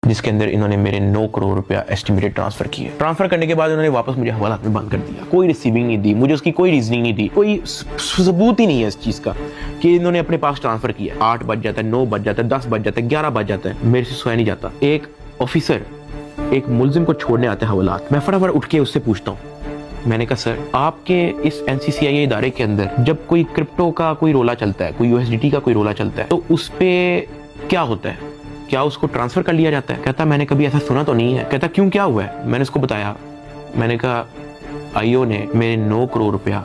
जिसके अंदर इन्होंने मेरे 9 करोड़ रुपया एस्टिमेटेड ट्रांसफर किए। ट्रांसफर करने के बाद उन्होंने वापस मुझे हवालात में बंद कर दिया। कोई रिसीविंग नहीं दी, मुझे उसकी कोई रीजनिंग नहीं दी, कोई सबूत ही नहीं है इस चीज का कि इन्होंने अपने पास ट्रांसफर किया। 8 बज जाता है, 9 बज जाता है, 10 बज जाता है, 11 बज जाता है, मेरे से सोया नहीं जाता। एक ऑफिसर एक मुलजिम को छोड़ने आते हैं हवालात, मैं फटाफट उठ के उससे पूछता हूँ, मैंने कहा सर आपके इस NCCIA इदारे के अंदर जब कोई क्रिप्टो का कोई रोला चलता है, कोई USDT का कोई रोला चलता है, तो उस पे क्या होता है, क्या उसको ट्रांसफर कर लिया जाता है? कहता मैंने कभी ऐसा सुना तो नहीं है। कहता क्यों, क्या हुआ है? मैंने उसको बताया, मैंने कहा IO ने मेरे 9 करोड़ रुपया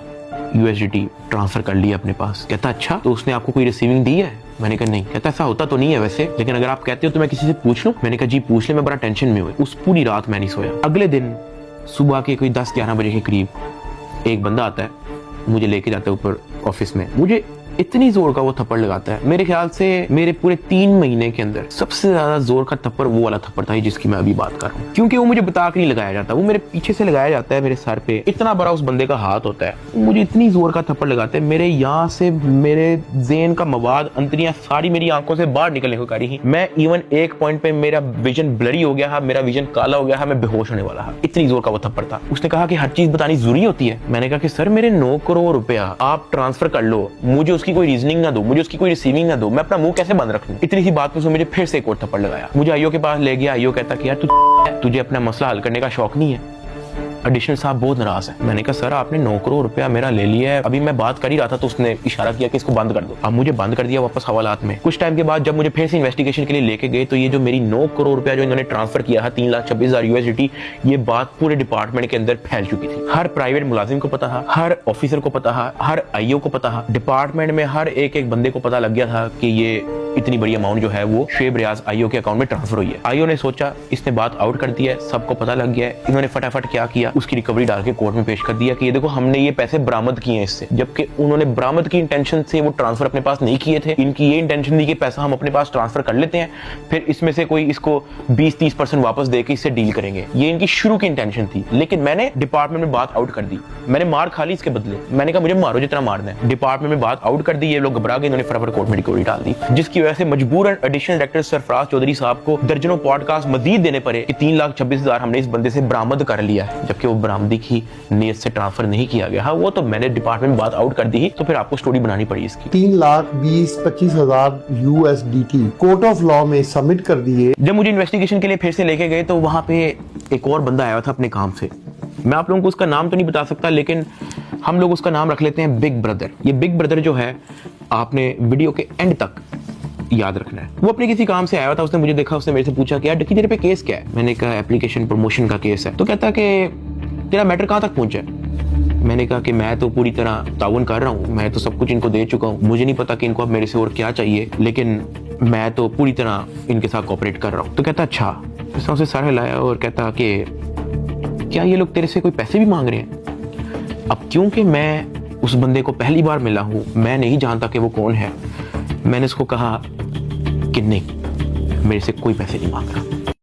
USDT ट्रांसफर कर लिया अपने पास। कहता अच्छा, तो उसने आपको कोई रिसीविंग दी है? मैंने कहा नहीं। कहता ऐसा होता तो नहीं है वैसे, लेकिन अगर आप कहते हो तो मैं किसी से पूछ लूं। मैंने कहा जी पूछ ले, मैं बड़ा टेंशन में हूँ। उस पूरी रात मैं नहीं सोया। अगले दिन सुबह के कोई 10-11 बजे के करीब एक बंदा आता है, मुझे लेके जाता है ऊपर ऑफिस में, मुझे इतनी जोर का वो थप्पड़ लगाता है, मेरे ख्याल से मेरे पूरे 3 महीने के अंदर सबसे ज्यादा जोर का थप्पड़ वो वाला थप्पड़ था जिसकी मैं अभी बात कर रहा हूँ। क्योंकि वो मुझे बता के नहीं लगाया जाता, वो मेरे पीछे से लगाया जाता है, मेरे सर पे इतना बड़ा उस बंदे का हाथ होता है, मुझे इतनी जोर का थप्पड़ लगाते हैं, मेरे यहाँ से मेरे ज़हन का मवाद, अंतरियां सारी मेरी आंखों से बाहर निकलने को करी ही। मैं इवन एक पॉइंट पे मेरा विजन ब्लरी हो गया है, मेरा विजन काला हो गया है, मैं बेहोश होने वाला है, इतनी जोर का वो थप्पड़ था। उसने कहा कि हर चीज बतानी जरूरी होती है। मैंने कहा कि सर मेरे 9 करोड़ रुपया आप ट्रांसफर कर लो, मुझे उसकी कोई रीजनिंग ना दो, मुझे उसकी कोई रिसीविंग ना दो, मैं अपना मुंह कैसे बंद रख लूं? इतनी सी बात पे मुझे फिर से एक और थप्पड़ लगाया। मुझे IO के पास ले गया। IO कहता कि यार तुझे अपना मसला हल करने का शौक नहीं है? एडिशनल साहब बहुत नाराज है। मैंने कहा सर आपने 9 करोड़ रुपया मेरा ले लिया है, अभी मैं बात कर ही रहा था तो उसने इशारा किया कि इसको बंद कर दो। अब मुझे बंद कर दिया वापस हवालात में। कुछ टाइम के बाद जब मुझे फिर से इन्वेस्टिगेशन के लिए लेके गए तो ये जो मेरी 9 करोड़ रुपया जो इन्होंने ट्रांसफर किया है 3,26,000 USDT, ये बात पूरे डिपार्टमेंट के अंदर फैल चुकी थी। हर प्राइवेट मुलाजिम को पता था, हर ऑफिसर को पता था, हर IO को पता था, डिपार्टमेंट में हर एक बंदे को पता लग गया था कि ये इतनी बड़ी अमाउंट जो है वो शुएब रियाज IO के अकाउंट में ट्रांसफर हुई है। IO ने सोचा इसने बात आउट कर दिया है, सबको पता लग गया है। इन्होंने फटाफट क्या किया, उसकी रिकवरी डाल के कोर्ट में पेश कर दिया कि ये देखो हमने ये पैसे बरामद किए हैं इससे, जबकि उन्होंने बरामद की इंटेंशन से वो ट्रांसफर अपने पास नहीं किए थे। इनकी ये इंटेंशन थी कि पैसा हम अपने पास ट्रांसफर कर लेते हैं, फिर इसमें से कोई इसको 20-30% वापस देके इससे डील करेंगे, ये इनकी शुरू की इंटेंशन थी। लेकिन मैंने डिपार्टमेंट में बात आउट कर दी, मैंने मार खा ली इसके बदले। मैंने कहा मुझे मारो जितना मारना है। डिपार्टमेंट में बात आउट कर दी, ये लोग घबरा गए, इन्होंने फटाफट कोर्ट में रिकवरी डाल दी, जिसकी वजह से मजबूरन एडिशनल डायरेक्टर सरफराज चौधरी साहब को दर्जनों पॉडकास्ट मजीद देने पड़े कि 3,26,000 हमने इस बंदे से बरामद कर लिया है, जबकि वो बरामदी की नीयत से ट्रांसफर नहीं किया गया। हाँ वो तो मैंने डिपार्टमेंट में बात आउट कर दी, तो फिर आपको स्टोरी बनानी पड़ी इसकी। 3,20,25,000 USDT कोर्ट ऑफ लॉ में सबमिट कर दिए। जब मुझे इन्वेस्टिगेशन के लिए फिर से लेके गए तो वहां पे एक और बंदा आया था अपने काम से, मैं आप लोगों को उसका नाम तो नहीं बता सकता, लेकिन हम लोग उसका नाम रख लेते हैं बिग ब्रदर। ये बिग ब्रदर जो है आपने वीडियो के एंड तक याद रखना है। वो अपने किसी काम से आया था, उसने मुझे देखा, उसने मेरे से पूछा कि यार डक्की तेरे पे केस क्या है? मैंने कहा एप्लीकेशन प्रमोशन का केस है। तो कहता कि तेरा मैटर कहाँ तक पहुंचा है? मैंने कहा कि मैं तो पूरी तरह ताउन कर रहा हूँ, मैं तो सब कुछ इनको दे चुका हूँ, मुझे नहीं पता कि इनको अब मेरे से और क्या चाहिए, लेकिन मैं तो पूरी तरह इनके साथ कोऑपरेट कर रहा हूँ। तो कहता अच्छा। उसने उसे सर हिलाया और कहता कि क्या ये लोग तेरे से कोई पैसे भी मांग रहे हैं? अब क्योंकि मैं उस बंदे को पहली बार मिला हूँ, मैं नहीं जानता कि वो कौन है, मैंने उसको कहा कि नहीं, मेरे से कोई पैसे नहीं मांग रहा।